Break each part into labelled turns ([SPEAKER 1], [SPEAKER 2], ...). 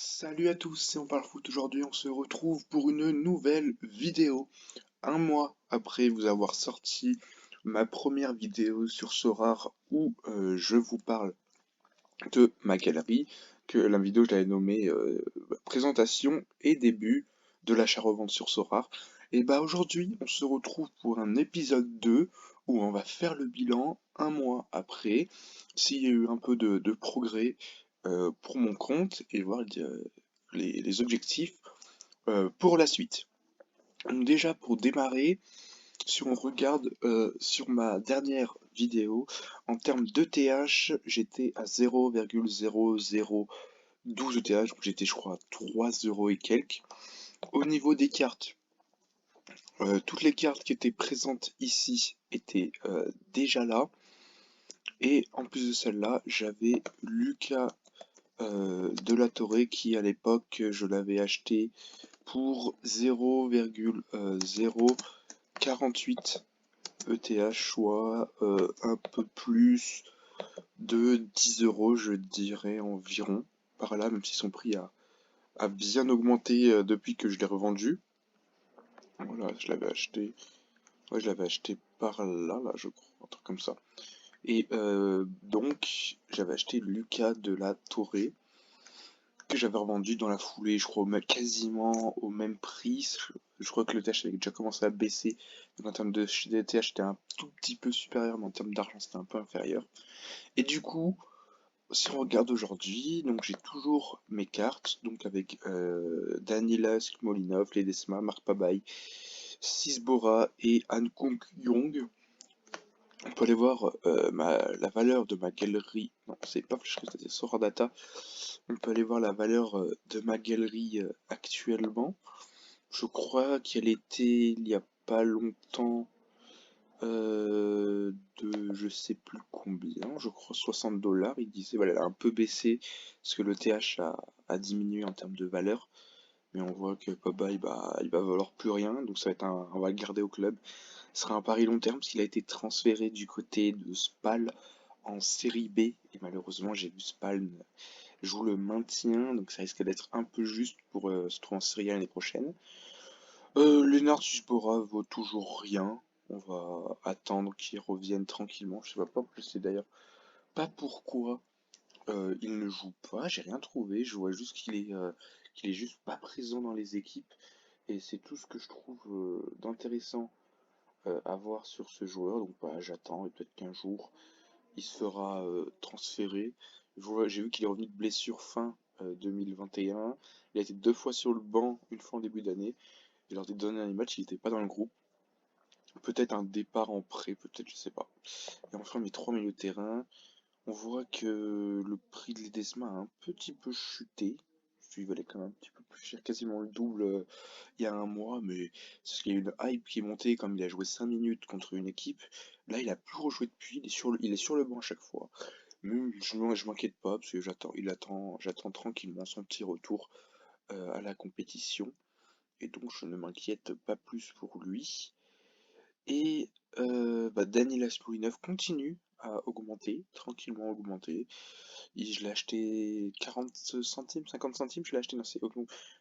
[SPEAKER 1] Salut à tous, c'est On Parle Foot. Aujourd'hui, on se retrouve pour une nouvelle vidéo. Un mois après vous avoir sorti ma première vidéo sur Sorare où je vous parle de ma galerie, que la vidéo je l'avais nommée présentation et début de l'achat-revente sur Sorare. Et bah aujourd'hui, on se retrouve pour un épisode 2 où on va faire le bilan un mois après, s'il y a eu un peu de progrès pour mon compte et voir les objectifs pour la suite. Donc déjà pour démarrer, si on regarde sur ma dernière vidéo, en termes d'ETH, j'étais à 0,0012 ETH, donc j'étais je crois à 3 euros et quelques. Au niveau des cartes, toutes les cartes qui étaient présentes ici étaient déjà là. Et en plus de celle-là, j'avais Lucas de la Torre qui à l'époque je l'avais acheté pour 0,048 ETH, soit un peu plus de 10 euros, je dirais environ, par là, même si son prix a bien augmenté depuis que je l'ai revendu. Voilà, je l'avais acheté par là, je crois, un truc comme ça. Et donc, j'avais acheté Lucas de la Torre, que j'avais revendu dans la foulée, je crois quasiment au même prix. Je crois que le TH avait déjà commencé à baisser. Donc en termes de TH, c'était un tout petit peu supérieur, mais en termes d'argent, c'était un peu inférieur. Et du coup, si on regarde aujourd'hui, donc j'ai toujours mes cartes, donc avec Danila Skmolinov, Ledesma, Marc Pabaye, Sisbora et Han Kong Yong. On peut aller voir la valeur de ma galerie. Non, c'est pas Flash, c'est Sora Data. On peut aller voir la valeur de ma galerie actuellement. Je crois qu'elle était il y a pas longtemps de je sais plus combien, je crois 60 $. Il disait, voilà, elle a un peu baissé parce que le TH a diminué en termes de valeur. Mais on voit que Pogba il va valoir plus rien, donc ça va être on va le garder au club. Ce sera un pari long terme parce qu'il a été transféré du côté de Spal en série B. Et malheureusement, j'ai vu Spal joue le maintien, donc ça risque d'être un peu juste pour se trouver en série A l'année prochaine. Lennart Susbora vaut toujours rien. On va attendre qu'il revienne tranquillement. Je sais d'ailleurs pas pourquoi il ne joue pas. J'ai rien trouvé. Je vois juste qu'il est juste pas présent dans les équipes. Et c'est tout ce que je trouve d'intéressant à voir sur ce joueur. Donc bah, j'attends et peut-être qu'un jour il se fera transférer. J'ai vu qu'il est revenu de blessure fin 2021. Il a été 2 fois sur le banc, une fois en début d'année. Et lors des derniers matchs, il n'était pas dans le groupe. Peut-être un départ en prêt, peut-être, je sais pas. Et enfin, mes 3 milieux de terrain, on voit que le prix de Ledesma a un petit peu chuté. Il valait quand même un petit peu plus cher, quasiment le double il y a un mois, mais c'est parce qu'il y a eu une hype qui est montée, comme il a joué 5 minutes contre une équipe. Là, il a plus rejoué depuis, il est sur le banc à chaque fois. Mais je m'inquiète pas, parce que j'attends tranquillement son petit retour à la compétition. Et donc, je ne m'inquiète pas plus pour lui. Et Daniel Aslouinov continue à augmenter, tranquillement augmenter. Je l'ai acheté 40 centimes, 50 centimes, je l'ai acheté, non c'est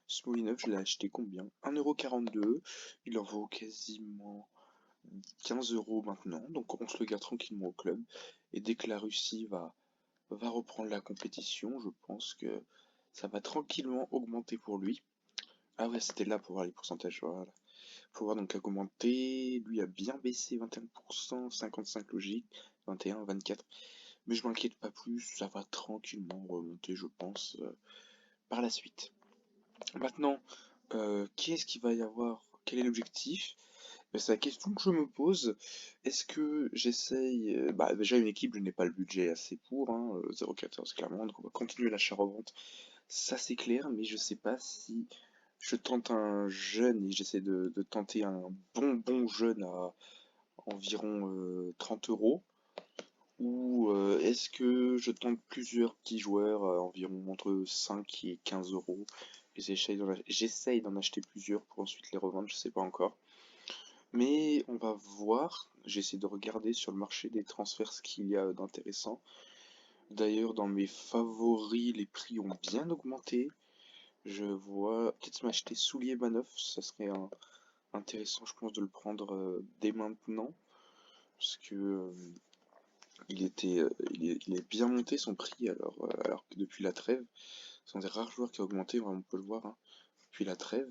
[SPEAKER 1] Smoulinov, je l'ai acheté combien? 1,42 €, il en vaut quasiment 15 euros maintenant, donc on se le garde tranquillement au club. Et dès que la Russie va reprendre la compétition, je pense que ça va tranquillement augmenter pour lui. Ah ouais, c'était là pour voir les pourcentages, voilà. Faut voir donc a commenté, lui a bien baissé 21%, 55 logique, 21, 24. Mais je m'inquiète pas plus, ça va tranquillement remonter, je pense, par la suite. Maintenant, qu'est-ce qu'il va y avoir? Quel est l'objectif? Ben, c'est la question que je me pose. Est-ce que j'essaye... bah, déjà, une équipe, je n'ai pas le budget assez pour, hein, 0,14 clairement, donc on va continuer l'achat-revente. Ça, c'est clair, mais je sais pas si je tente un jeune et j'essaie de tenter un bon jeune à environ 30 euros. Ou est-ce que je tente plusieurs petits joueurs à environ entre 5 et 15 euros et j'essaye d'en acheter plusieurs pour ensuite les revendre, je sais pas encore. Mais on va voir, j'essaie de regarder sur le marché des transferts ce qu'il y a d'intéressant. D'ailleurs, dans mes favoris, les prix ont bien augmenté. Je vois peut-être m'acheter Soulier Manoff, ça serait intéressant, je pense, de le prendre dès maintenant, parce que il est bien monté son prix alors que depuis la trêve, c'est un des rares joueurs qui a augmenté, on peut le voir, hein, depuis la trêve,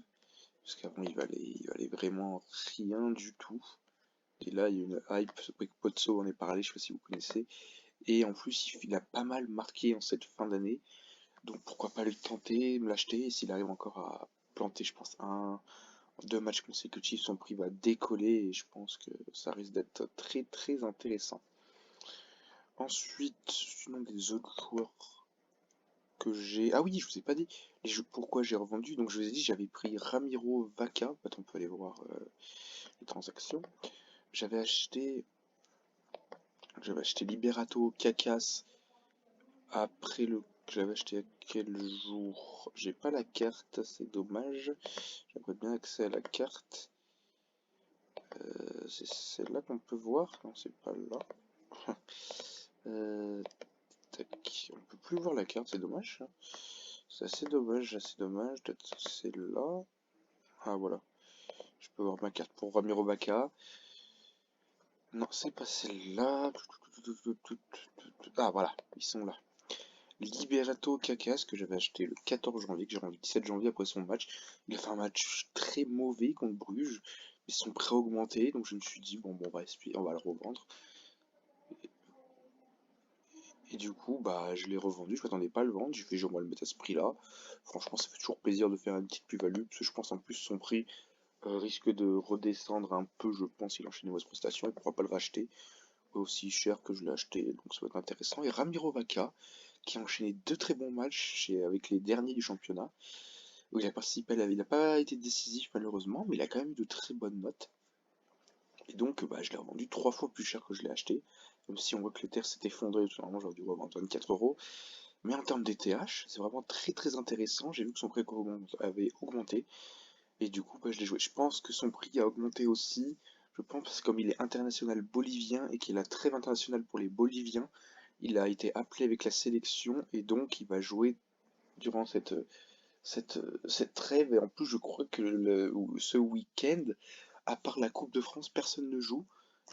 [SPEAKER 1] parce qu'avant il valait vraiment rien du tout. Et là, il y a une hype, Pozzo en est parlé, je sais pas si vous connaissez. Et en plus, il a pas mal marqué en cette fin d'année. Donc pourquoi pas le tenter, me l'acheter. Et s'il arrive encore à planter, je pense, deux matchs consécutifs, son prix va décoller. Et je pense que ça risque d'être très très intéressant. Ensuite, sinon des autres joueurs que j'ai. Ah oui, je vous ai pas dit pourquoi j'ai revendu. Donc je vous ai dit, j'avais pris Ramiro Vaca. Attends, on peut aller voir les transactions. J'avais acheté J'avais acheté Liberato Cacas après le. J'avais acheté à quel jour? J'ai pas la carte, c'est dommage. J'aimerais bien accès à la carte. C'est celle-là qu'on peut voir? Non, c'est pas là. Euh, tac. On peut plus voir la carte, c'est dommage. C'est assez dommage, assez dommage. Peut-être c'est là. Ah voilà. Je peux voir ma carte pour Ramiro Vaca. Non, c'est pas celle-là. Ah voilà, ils sont là. Liberato Kakas que j'avais acheté le 14 janvier, que j'ai rendu le 17 janvier après son match. Il a fait un match très mauvais contre Bruges, mais son prêt a augmenté, donc je me suis dit, bon, on va le revendre. Et du coup, bah, je l'ai revendu, je m'attendais pas à le vendre, j'ai fait, on va le mettre à ce prix-là. Franchement, ça fait toujours plaisir de faire une petite plus-value, parce que je pense en plus son prix risque de redescendre un peu, je pense, s'il enchaîne les mauvaises prestations, on pourra pas le racheter aussi cher que je l'ai acheté, donc ça va être intéressant. Et Ramiro Vaca, qui a enchaîné deux très bons matchs avec les derniers du championnat, où il a participé il n'a pas été décisif malheureusement, mais il a quand même eu de très bonnes notes. Et donc bah, je l'ai revendu trois fois plus cher que je l'ai acheté, même si on voit que le terre s'est effondré, normalement j'aurais dû revendre 24 euros. Mais en termes d'ETH, c'est vraiment très très intéressant, j'ai vu que son prix avait augmenté, et du coup bah, je l'ai joué. Je pense que son prix a augmenté aussi, je pense parce que comme il est international bolivien et qu'il a trêve internationale pour les Boliviens, il a été appelé avec la sélection et donc il va jouer durant cette trêve. Et en plus, je crois que ce week-end, à part la Coupe de France, personne ne joue.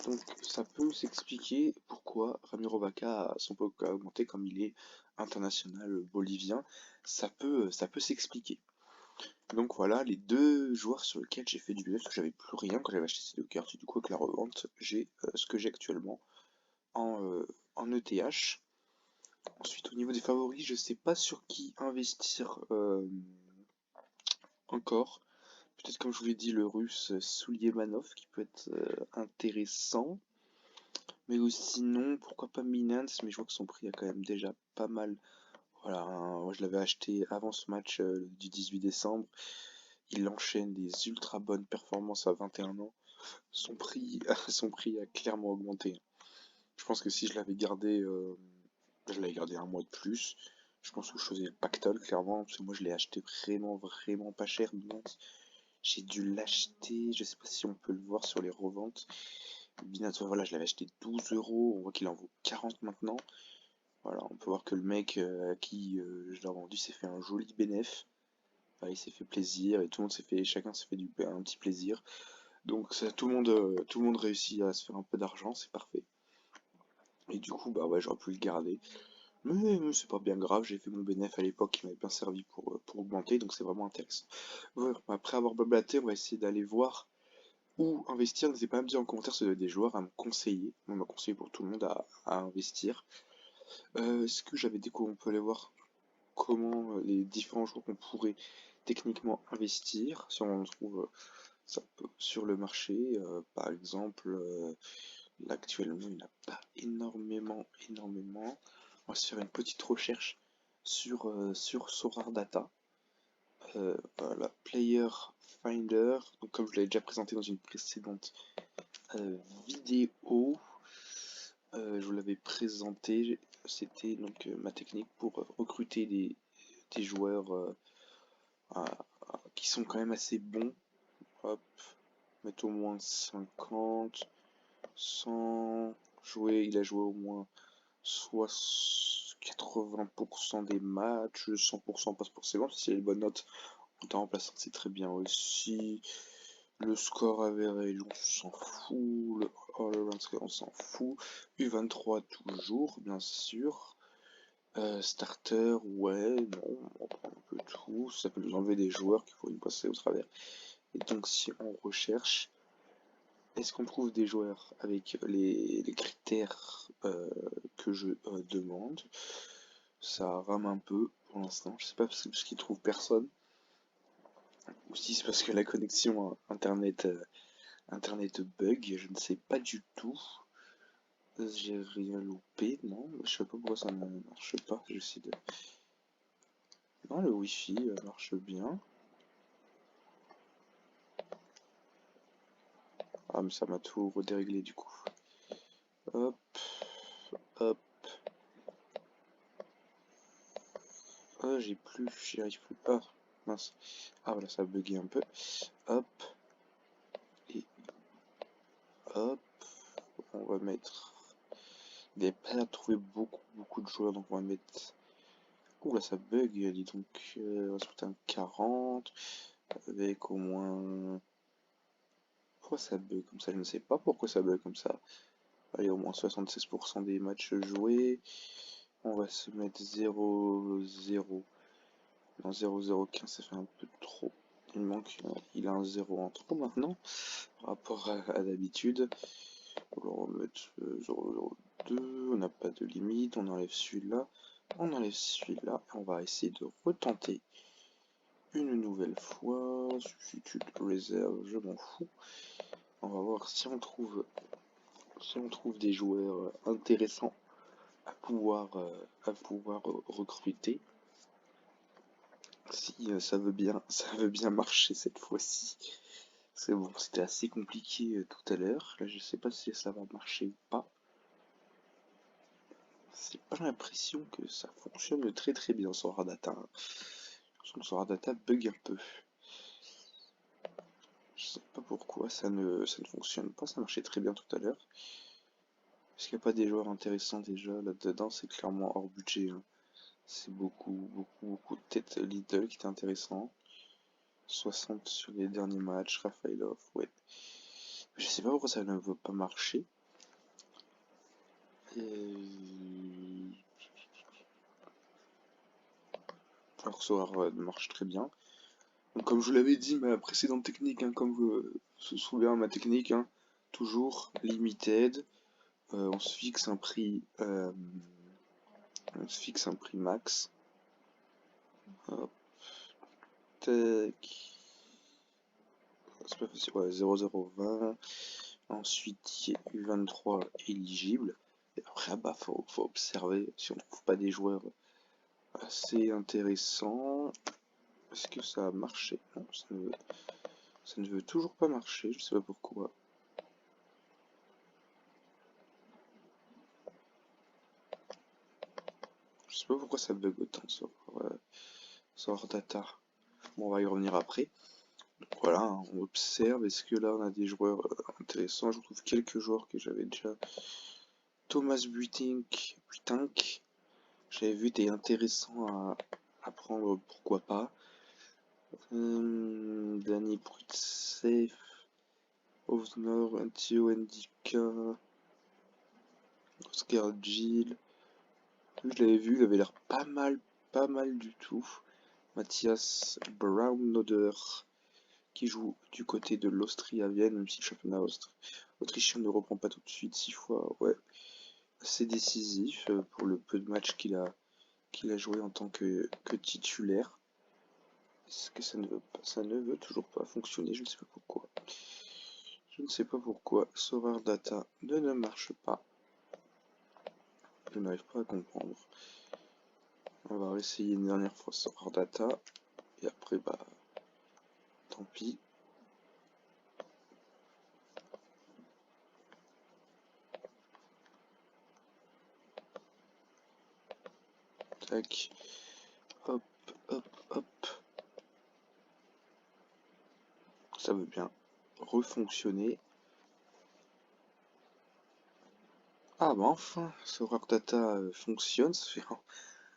[SPEAKER 1] Donc ça peut s'expliquer pourquoi Ramiro Vaca a son poids a augmenté comme il est international bolivien. Ça peut s'expliquer. Donc voilà les deux joueurs sur lesquels j'ai fait du business, parce que j'avais plus rien quand j'avais acheté ces deux cartes. Et du coup, avec la revente, j'ai ce que j'ai actuellement en ETH. Ensuite, au niveau des favoris, je sais pas sur qui investir encore. Peut-être comme je vous l'ai dit, le russe Soulimanov qui peut être intéressant. Mais aussi sinon, pourquoi pas Minans, mais je vois que son prix a quand même déjà pas mal. Voilà, moi je l'avais acheté avant ce match du 18 décembre. Il enchaîne des ultra bonnes performances à 21 ans. Son prix a clairement augmenté. Je pense que si je l'avais gardé un mois de plus. Je pense que je faisais le pactole clairement, parce que moi je l'ai acheté vraiment vraiment pas cher. Binance. J'ai dû l'acheter, je sais pas si on peut le voir sur les reventes. Binance, voilà, je l'avais acheté 12 euros, on voit qu'il en vaut 40 maintenant. Voilà, on peut voir que le mec à qui je l'ai vendu s'est fait un joli bénéf. Voilà, il s'est fait plaisir et chacun s'est fait un petit plaisir. Donc tout le monde réussit à se faire un peu d'argent, c'est parfait. Et du coup, bah ouais, j'aurais pu le garder. Mais c'est pas bien grave, j'ai fait mon bénéf à l'époque qui m'avait bien servi pour augmenter, donc c'est vraiment intéressant. Voilà, après avoir blablaté, on va essayer d'aller voir où investir. N'hésitez pas à me dire en commentaire si vous avez des joueurs à me conseiller. On m'a conseillé pour tout le monde à investir. Est-ce que j'avais découvert, on peut aller voir comment les différents joueurs qu'on pourrait techniquement investir, si on en trouve sur le marché. Par exemple, là actuellement, il n'y en a pas énormément. On va se faire une petite recherche sur Sorar Data. Voilà, Player Finder. Donc, comme je l'avais déjà présenté dans une précédente vidéo, je vous l'avais présenté. C'était donc ma technique pour recruter des joueurs qui sont quand même assez bons. Hop, mettre au moins 50, 100 jouer. Il a joué au moins soit 80% des matchs, 100% passe forcément, si c'est les bonnes notes en temps remplaçant, c'est très bien aussi. Le score average, on s'en fout. Le all-around score, on s'en fout. U23 toujours, bien sûr. Starter, ouais, non, on prend un peu tout. Ça peut nous enlever des joueurs qu'il faut y passer au travers. Et donc, si on recherche, est-ce qu'on trouve des joueurs avec les critères que je demande? Ça rame un peu pour l'instant. Je sais pas parce qu'ils trouvent personne. Ou si c'est parce que la connexion Internet bug, je ne sais pas du tout. J'ai rien loupé, non? Je sais pas pourquoi ça ne marche pas. J'essaie de. Non, le Wi-Fi marche bien. Ah, mais ça m'a tout redéréglé du coup. Hop, hop. Ah, j'y arrive plus. Ah, mince. Ah, voilà, ça a bugué un peu. Hop, et hop. On va mettre. Il n'y avait pas à trouver beaucoup de joueurs, donc on va mettre. Ouh là, ça bug, dis donc. On va se mettre un 40 avec au moins. Pourquoi ça bug comme ça? Je ne sais pas pourquoi ça bug comme ça. Allez, au moins 76% des matchs joués. On va se mettre 0-0. Non, 0-0-15, ça fait un peu trop. Il manque, il a un 0 en trop maintenant, par rapport à d'habitude. Alors on va mettre 0-0-2, on n'a pas de limite, on enlève celui-là, on enlève celui-là, et on va essayer de retenter une nouvelle fois. Substitute réserve, je m'en fous. On va voir si on trouve des joueurs intéressants à pouvoir recruter. Si ça veut bien marcher cette fois-ci. C'est bon, c'était assez compliqué tout à l'heure. Là, je sais pas si ça va marcher ou pas. C'est pas l'impression que ça fonctionne très bien sur Radata. Son Radata bug un peu. Je sais pas pourquoi ça ne fonctionne pas. Ça marchait très bien tout à l'heure. Est-ce qu'il n'y a pas des joueurs intéressants déjà là-dedans? C'est clairement hors budget, hein. C'est beaucoup de têtes Little qui est intéressant. 60 sur les derniers matchs, Rafaelov, ouais. Je sais pas pourquoi ça ne veut pas marcher. Alors Sorar marche très bien. Donc, comme je vous l'avais dit, ma précédente technique, hein, comme vous se souvenez, ma technique, hein, toujours limited. On se fixe un prix, max. Hop, tac. C'est pas facile, ouais, 0,020. Ensuite, il y a U23 éligible. Et après, bah, faut observer si on trouve pas des joueurs assez intéressants. Est-ce que ça a marché? Non, ça ne veut toujours pas marcher, je sais pas pourquoi. Je sais pas pourquoi ça bug autant sur data. Bon, on va y revenir après. Donc voilà, hein, on observe. Est-ce que là on a des joueurs intéressants? Je trouve quelques joueurs que j'avais déjà. Thomas Buitink, j'avais vu des intéressants à prendre, pourquoi pas. Danny Brutsev, Ovnor, Antio Ndika, Oscar Gilles. Je l'avais vu, il avait l'air pas mal du tout. Matthias Braunöder, qui joue du côté de l'Austria Vienne, même si le championnat autrichien ne reprend pas tout de suite 6 fois. Ouais, assez décisif pour le peu de matchs qu'il a joué en tant que titulaire. Est-ce que ça ne veut toujours pas fonctionner? Je ne sais pas pourquoi. Je ne sais pas pourquoi Sorar Data ne marche pas. Je n'arrive pas à comprendre. On va essayer une dernière fois Sorar Data. Et après, bah, tant pis. Tac. Hop, hop. Ça veut bien refonctionner. Ah bah enfin, ce Rare Data fonctionne, ça fait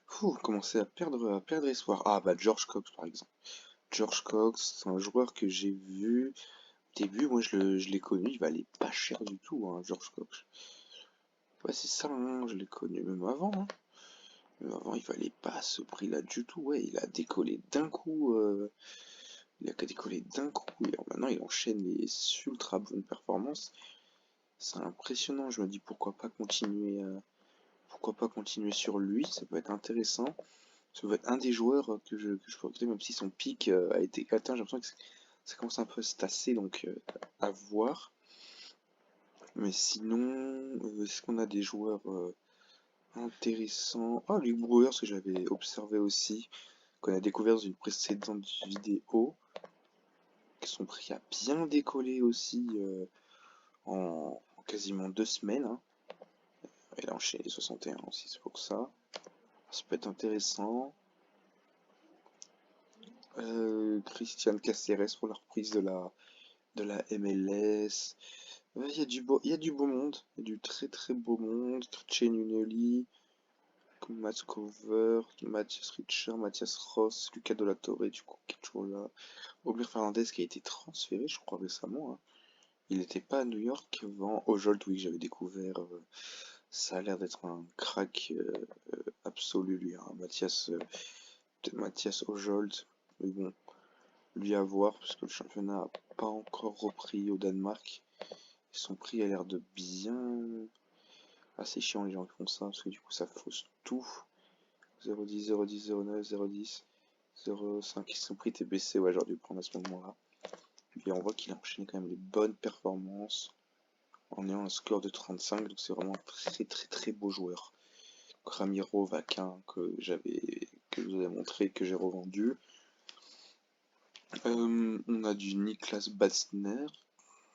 [SPEAKER 1] commencer à perdre espoir. Ah bah George Cox par exemple. George Cox, c'est un joueur que j'ai vu au début, moi je l'ai connu, il valait pas cher du tout, hein, George Cox. Ouais c'est ça, hein, je l'ai connu même avant, hein. Même avant il valait pas ce prix-là du tout, ouais, il a décollé d'un coup, il a qu'à décoller d'un coup, et maintenant il enchaîne les ultra bonnes performances. C'est impressionnant, je me dis pourquoi pas continuer sur lui, ça peut être intéressant. Ça peut être un des joueurs que je peux recruter, même si son pic a été atteint. J'ai l'impression que ça commence un peu à se tasser, donc à voir. Mais sinon, est-ce qu'on a des joueurs intéressants? Ah, Luke Brewer, ce que j'avais observé aussi, qu'on a découvert dans une précédente vidéo, que son prix a bien décollé aussi en quasiment 2 semaines, hein. Il a enchaîné les 61 aussi, c'est pour ça. Ça peut être intéressant. Christian Caceres pour la reprise de la MLS. Il y a du beau monde, il y a du très très beau monde. Christian Unoli, Matt Cover, Mathias Richard, Mathias Ross, Lucas de la Torre, du coup, qui est toujours là. Aubert Fernandez qui a été transféré, je crois, récemment, hein. Il n'était pas à New York avant. Ojolt, oui, j'avais découvert. Ça a l'air d'être un crack absolu, lui, hein. Peut-être Mathias Ojolt. Mais bon, lui à voir, parce que le championnat n'a pas encore repris au Danemark. Son prix a l'air de bien. Assez chiant les gens qui font ça, parce que du coup ça fausse tout. 0,10, 0,10, 0,9, 0,10, 0,5. Son prix était baissé, ouais, j'aurais dû le prendre à ce moment-là. Et on voit qu'il a enchaîné quand même les bonnes performances en ayant un score de 35, donc c'est vraiment un très très très beau joueur. Ramiro Vaquin que je vous avais montré, que j'ai revendu. On a du Niklas Bassner,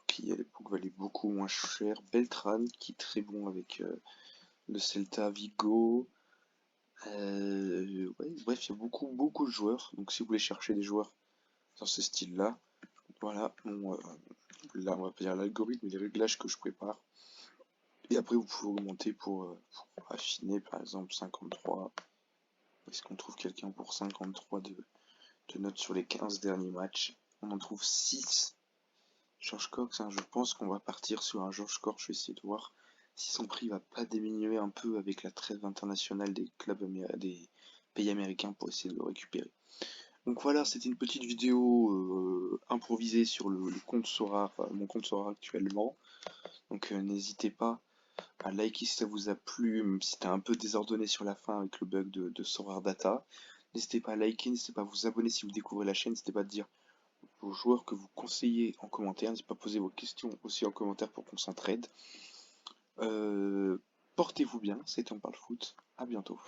[SPEAKER 1] qui à l'époque valait beaucoup moins cher. Beltran, qui est très bon avec le Celta Vigo. Ouais, bref, il y a beaucoup, beaucoup de joueurs. Donc, si vous voulez chercher des joueurs dans ce style-là, voilà, là, on va pas dire l'algorithme, mais les réglages que je prépare. Et après, vous pouvez augmenter pour affiner, par exemple, 53. Est-ce qu'on trouve quelqu'un pour 53 de notes sur les 15 derniers matchs? On en trouve 6. George Cox, hein, je pense qu'on va partir sur un George Cox. Je vais essayer de voir si son prix va pas diminuer un peu avec la trêve internationale des des pays américains pour essayer de le récupérer. Donc voilà, c'était une petite vidéo improvisée sur le compte Sora, mon compte Sora actuellement. Donc n'hésitez pas à liker si ça vous a plu, même si c'était un peu désordonné sur la fin avec le bug de Sora Data. N'hésitez pas à liker, n'hésitez pas à vous abonner si vous découvrez la chaîne, n'hésitez pas à dire vos joueurs que vous conseillez en commentaire. N'hésitez pas à poser vos questions aussi en commentaire pour qu'on s'entraide. Portez-vous bien, c'était On Parle Foot. À bientôt.